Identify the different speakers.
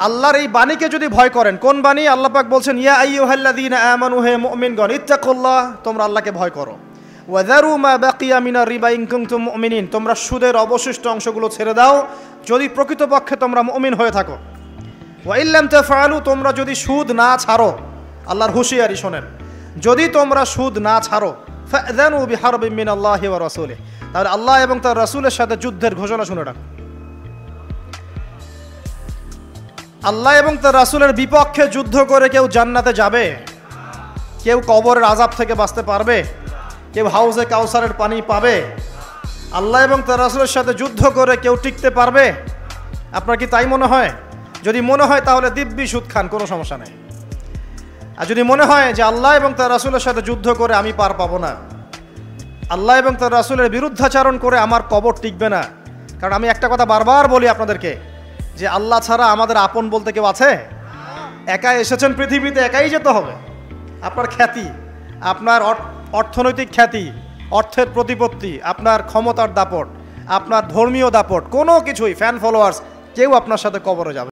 Speaker 1: আল্লাহর এই বাণীকে যদি ভয় করেন, কোন বাণী? আল্লাহ পাক বলছেন ইয়া আইয়ুহাল্লাযীনা আমানু, হে মুমিনগণ, ইত্তাকুল্লাহ, তোমরা আল্লাহকে ভয় করো। ওয়াযারু মা বাকিয়া মিনার রিবা ইন কুনতুম মুমিনিন, তোমরা সুদের অবশিষ্ট অংশগুলো ছেড়ে দাও যদি প্রকৃতপক্ষে তোমরা মুমিন হয়ে থাকো। ওয়া ইল্লাম তাফআলু, তোমরা যদি সুদ না ছাড়ো, আল্লাহর হুঁশিয়ারি শোনেন, যদি তোমরা সুদ না ছাড়ো, ফাযানু বিহারবিন মিনাল্লাহি ওয়া রাসূলিহি, তাহলে আল্লাহ এবং তার রাসূলের সাথে যুদ্ধের ঘোষণা শুনে রাখো। আল্লাহ এবং তার রাসূলের বিপক্ষে যুদ্ধ করে কেউ জান্নাতে যাবে? কেউ কবরের আযাব থেকে বাঁচতে পারবে? কেউ হাউজে কাউসারের পানি পাবে? আল্লাহ এবং তার রাসূলের সাথে যুদ্ধ করে কেউ টিকতে পারবে? আপনার কি তাই মনে হয়? যদি মনে হয় তাহলে দিব্যি সুদ খান, কোনো সমস্যা নেই। আর যদি মনে হয় যে আল্লাহ এবং তার রাসূলের সাথে যুদ্ধ করে আমি পার পাবো না, আল্লাহ এবং তার রাসূলের বিরুদ্ধাচরণ করে আমার কবর টিকবে না, কারণ আমি একটা কথা বারবার বলি আপনাদেরকে, যে আল্লাহ ছাড়া আমাদের আপন বলতে কেউ আছে? একা এসেছেন পৃথিবীতে, একাই যেতে হবে। আপনার খ্যাতি, আপনার অর্থনৈতিক খ্যাতি, অর্থের প্রতিপত্তি, আপনার ক্ষমতার দাপট, আপনার ধর্মীয় দাপট, কোনো কিছুই, ফ্যান ফলোয়ার্স, কেউ আপনার সাথে কবরে যাবে।